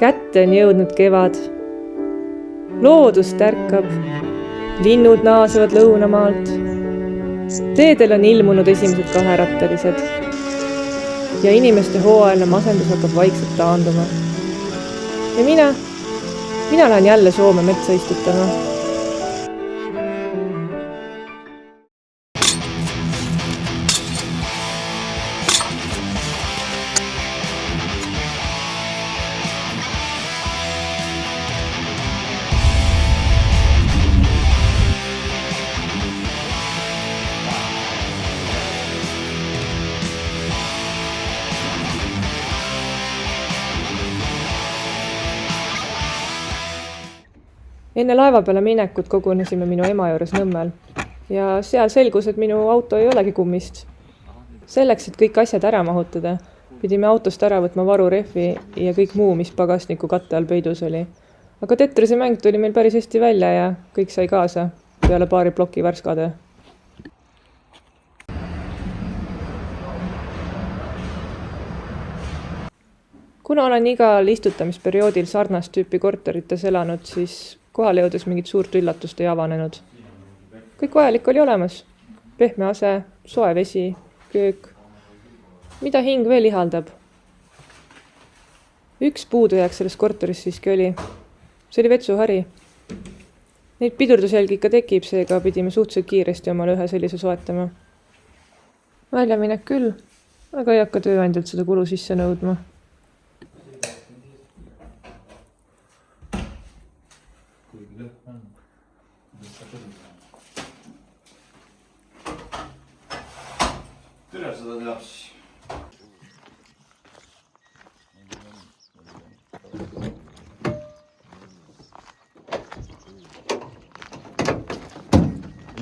Kätte on jõudnud kevad. Loodus tärkab. Linnud naasevad lõunamaalt. Teedel on ilmunud esimesed kaherattalised. Ja inimeste hooajaline masendus hakkab vaikselt taanduma. Ja mina lähen jälle Soome metsa istutama. Enne laeva peale minekut kogunesime minu ema juures Nõmmel ja seal selgus, et minu auto ei olegi kummist. Selleks, et kõik asjad ära mahutada, pidime autost ära võtma varurehvi ja kõik muu, mis pagasniku katte all peidus oli. Aga Tetrise mäng tuli meil päris hästi välja ja kõik sai kaasa peale paari ploki värskade. Kuna olen igal istutamisperioodil sarnast tüüpi korterites elanud, siis kohale jõudes mingit suurt üllatust ei avanenud. Kõik vajalik oli olemas. Pehme ase, soe vesi, köök. Mida hing veel ihaldab? Üks puudujääk selles korteris siiski oli. See oli vetsuhari. Neid pidurdusjälgi ikka tekib, seega pidime suhteliselt kiiresti omale ühe sellise soetama. Väljaminek küll, aga ei hakka tööandjalt seda kulu sisse nõudma. Türa seda teab siis.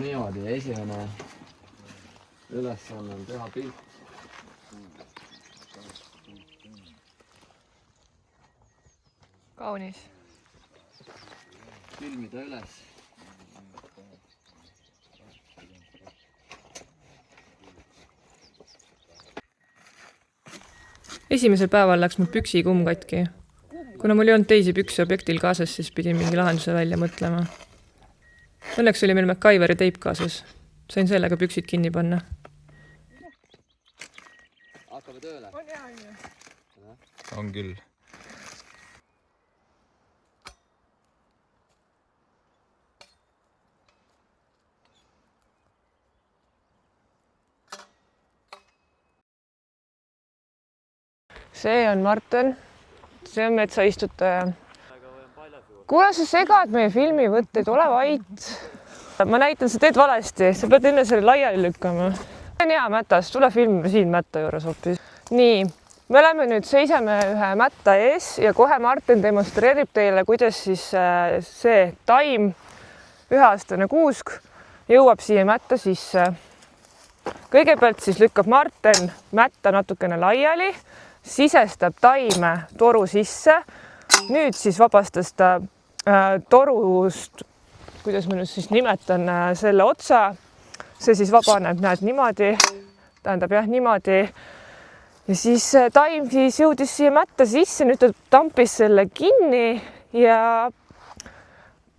Niimoodi esimene ülesanne on teha pilt. Kaunis. Filmida üles. Esimesel päeval läks mul püksikumm katki. Kuna mul ei olnud teisi pükse objektil kaasas, siis pidin mingi lahenduse välja mõtlema. Õnneks oli meil MacGyveri teip kaasas. Sain sellega püksid kinni panna. Hakkame tööle? On hea. On küll. See on Martin. See on metsaistutaja. Kuule, sa segad meie filmivõtteid, ole vait. Ma näitan, sa teed valesti. Sa pead enne selle laiali lükkama. See on hea mätas. Tule filmime siin mätta juures hoopis. Nii, me oleme nüüd seiseme ühe mätta ees ja kohe Martin demonstreerib teile, kuidas siis see taim, üheaastane kuusk, jõuab siia mätta sisse. Kõigepealt siis lükkab Martin mätta natukene laiali, sisestab taime toru sisse. Nüüd siis vabastas ta torust, kuidas ma nüüd siis nimetan selle otsa. See siis vabaneb, näed, niimoodi. Tähendab jah, niimoodi. Ja siis taim siis jõudis siia mätta sisse. Nüüd ta tampis selle kinni ja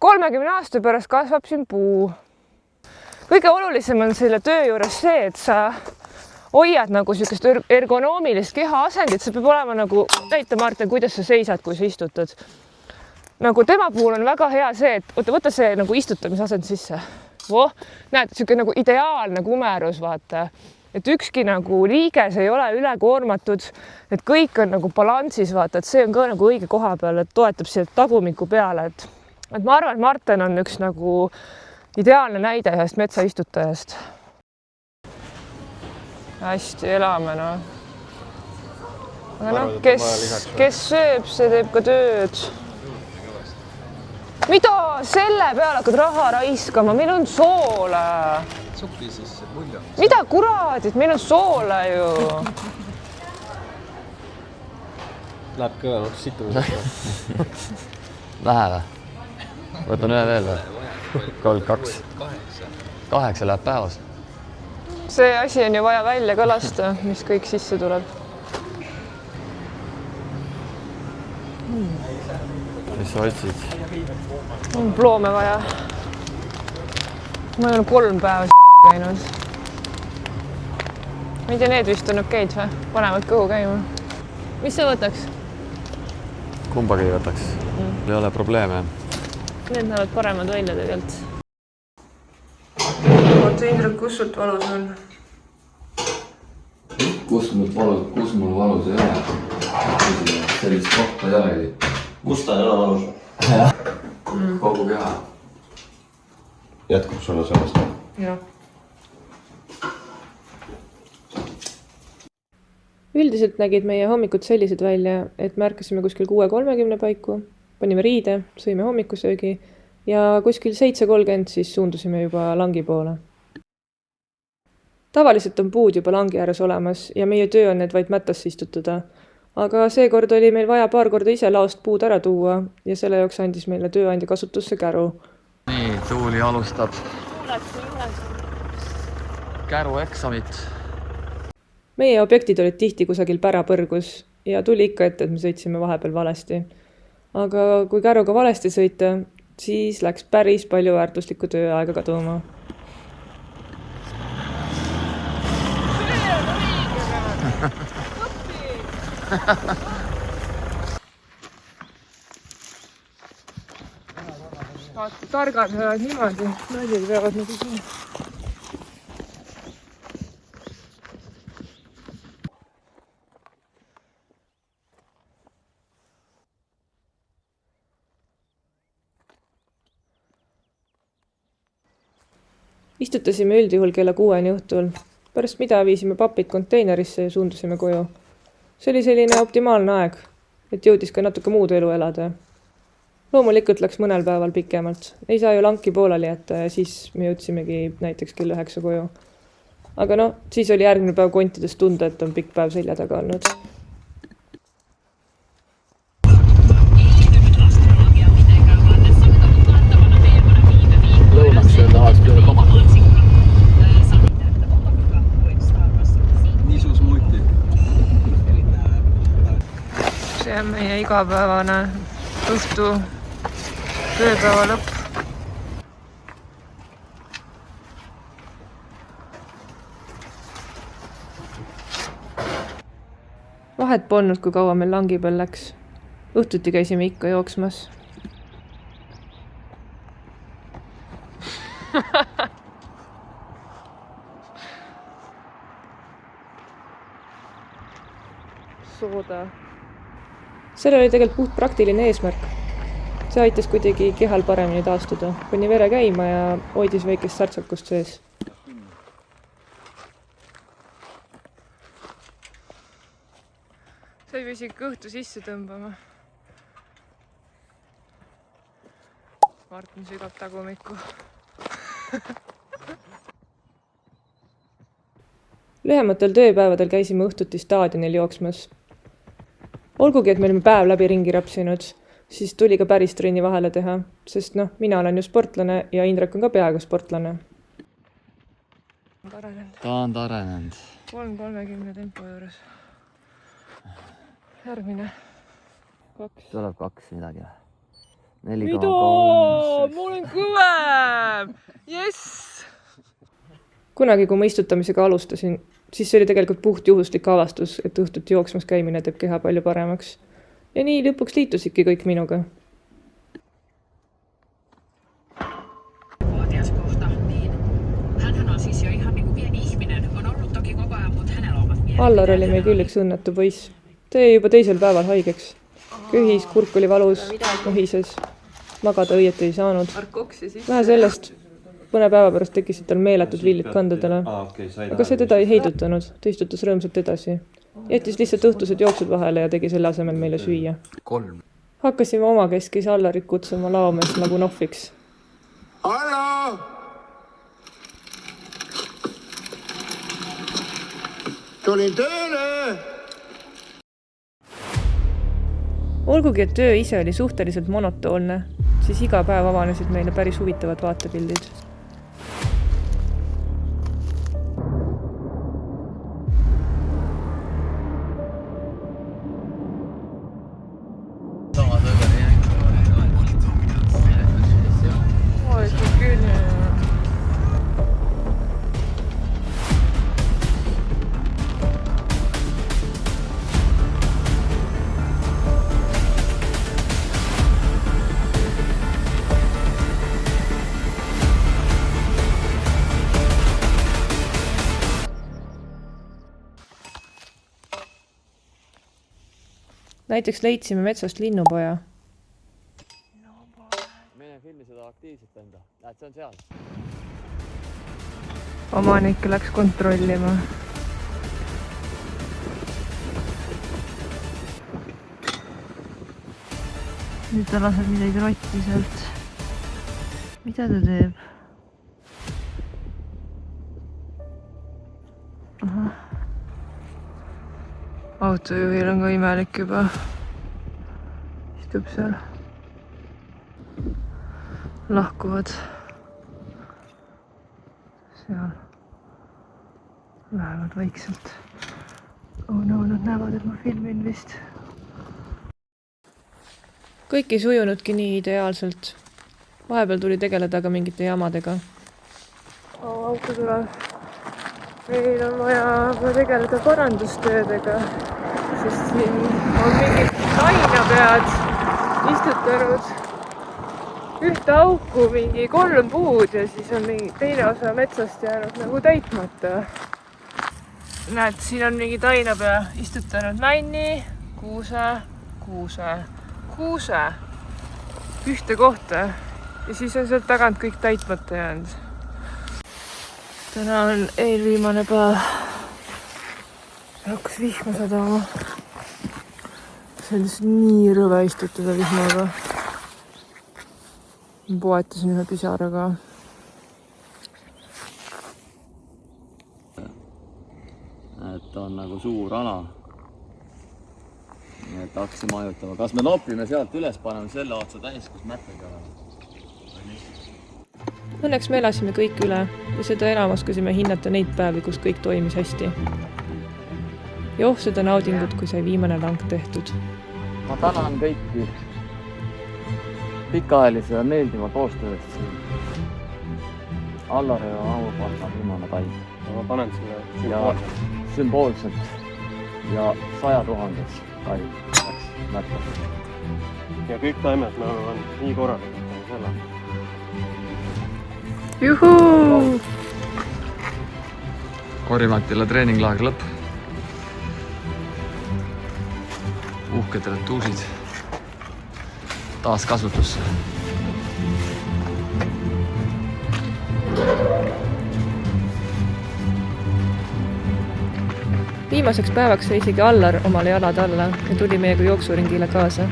30 aasta pärast kasvab siin puu. Kõige olulisem on selle töö juures see, et sa hoiad nagu sellist ergonoomilist keha asendit, see peab olema nagu, näita Martin, kuidas sa seisad, kui sa istutad. Nagu tema puhul on väga hea see, et võta see nagu istutamisasend sisse. Näed, selline nagu ideaalne kumerus, vaata. Et ükski nagu liiges ei ole ülekoormatud, et kõik on nagu balansis, vaata, et see on ka nagu õige koha peal, et toetab siia tagumiku peale. Et ma arvan, et Martin on üks nagu ideaalne näide ühest metsaistutajast. Hästi elame, no. Aga no, kes sööb, see teeb ka tööd. Mida selle peale hakkad raha raiskama? Meil on soole. Supi siis muljon. Mida kuraadid? Meil on soole ju. Läheb kõve situmisega. Vähe või? Võtan ühe veel või? 32. 8 läheb päevas. See asi on ju vaja välja ka lasta, mis kõik sisse tuleb. mis sa otsid? On ploome vaja. Ma olen 3 päeva käinud. Ma ei tea, need vist on okeid või? Panevad kõhu käima. Mis sa võtaks? Kumbagi ei võtaks. Ei ole probleeme. Need näevad paremad välja tegelikult. Oota, Indrek, kus sult valus on? Kus mul valus ei ole? Sellist kohta ei olegi. Kus ta ei ole valus? Kogu keha. Jätkub sulle sellest? Jah. Üldiselt nägid meie hommikud sellised välja, et me ärkasime kuskil 6:30 paiku, panime riide, sõime hommikusöögi ja kuskil 7:30 siis suundusime juba langi poole. Tavaliselt on puud juba langi ääres olemas ja meie töö on need vaid mättasse istutada. Aga seekord oli meil vaja paar korda ise laost puud ära tuua ja selle jaoks andis meile tööandja kasutusse käru. Nii, Tuuli alustab käru eksamit. Meie objektid olid tihti kusagil pärapõrgus ja tuli ikka ette, et me sõitsime vahepeal valesti. Aga kui käruga valesti sõita, siis läks päris palju väärtuslikku tööaega kaduma. Vaata, targad peavad niimoodi, naised peavad nagu siin. Istutasime üldjuhul kella 6 õhtul. Pärast mida viisime papid konteinerisse ja suundusime koju. See oli selline optimaalne aeg, et jõudis ka natuke muud elu elada. Loomulikult läks mõnel päeval pikemalt. Ei saa ju lanki pooleli jätta ja siis me jõudsimegi näiteks kell 9 koju. Aga no, siis oli järgmine päev kontides tunda, et on pikk päev selja taga olnud. Lõunaks öelda aast üle koma. Nisus muti. See on meie igapäevane õhtu tööpäeva lõpp. Vahet polnud, kui kaua meil langi peal läks. Õhtuti käisime ikka jooksmas. Sooda. Seal oli tegelikult puht praktiline eesmärk. See aitas kuidagi kehal paremini taastuda. Pani vere käima ja hoidis väikest sartsakust sees. Sa ei pesi kõhtu sisse tõmbama. Martin sügab tagumikku. Lühematel tööpäevadel käisime õhtuti staadionil jooksmas. Olgugi, et me olime päev läbi ringi rapsinud, siis tuli ka päris trenni vahele teha, sest mina olen ju sportlane ja Indrek on ka peaaegu sportlane. Ta on arenenud. 3:30 tempo juures. Järgmine. 2. Tuleb 2 midagi. Mida? Ma olen kõvem! Jess! Kunagi, kui ma istutamisega alustasin, siis see oli tegelikult puht juhuslik avastus, et õhtuti jooksmas käimine teeb keha palju paremaks. Ja nii lõpuks liitusidki kõik minuga. Allar oli meil küll üks õnnetu poiss. Ta jäi juba teisel päeval haigeks. Köhis, kurk oli valus, nohises. Magada õieti ei saanud. Vähe sellest. Mõne päeva pärast tekkisid tal meeletud villid kandadele. Aga see teda ei heidutanud. Ta istutas rõõmsalt edasi. Jättis lihtsalt õhtused jooksud vahele ja tegi selle asemel meile süüa. 3. Hakkasime omakeskis Allarit kutsuma laomees nagu Nohviks. Hallo! Tulin tööle! Olgugi, et töö ise oli suhteliselt monotoonne, siis iga päev avanesid meile päris huvitavad vaatepildid. näiteks leidsime metsast linnupoja. Mine filmi seda aktiivselt enda. Näed, see on seal. Omanik läks kontrollima. Nüüd ta laseb midagi rotti sealt. Mida ta teeb? Aha. Autojuhil on ka imelik juba. Istub seal. Lahkuvad. Seal. Lähevad vaikselt. Oh no, nad näevad, et ma filmin vist. Kõik ei sujunudki nii ideaalselt. Vahepeal tuli tegeleda ka mingite jamadega. Auto tuleb. Meil on vaja tegeleda parandustöödega, sest siin on mingid tainapead istutanud ühte auku mingi 3 puud ja siis on mingi teine osa metsast jäänud nagu täitmata. Näed, siin on mingi tainapea istutanud männi, kuuse ühte kohta ja siis on sealt tagant kõik täitmata jäänud. Täna on eelviimane päev. Hakkas vihma sadama. See on lihtsalt nii rõve istutada vihmaga. Poetasin ühe pisaraga. Et on nagu suur ala. Nii et hakkasime ajutama. Kas me nopime sealt üles, paneme selle otsa täis, kus mättega oleme? Õnneks me elasime kõik üle ja seda enam oskasime hinnata neid päevi, kus kõik toimis hästi. Joh seda naudingut, kui sai viimane lang tehtud. Ma tänan kõiki pikaajalise ja meeldiva koostööst siin. Allari ja Auvapalga viimane päiv. Ma panen selle sümboolselt ja 100 000 päiv läks märkast. ja kõik taimed me oleme nii korralikult selle. Juhuu! Korimatila treeninglaagri lõpp. Uhked retuusid taas kasutusse. Viimaseks päevaks sai isegi Allar omale jalad alla ja tuli meiega jooksuringile kaasa.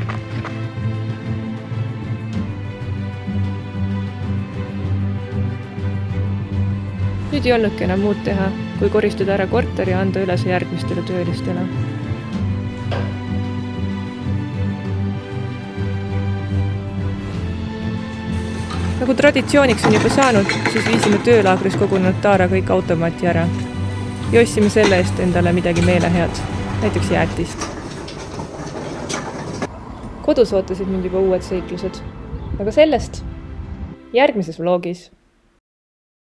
Nüüd ei olnudki enam muud teha, kui koristada ära korter ja anda üle see järgmistele töölistele. Nagu traditsiooniks on juba saanud, siis viisime töölaagris kogunenud Taara kõik automaati ära. Ja ostsime selle eest endale midagi meelehead, näiteks jäätist. Kodus ootasid mind juba uued seiklused, aga sellest järgmises vlogis.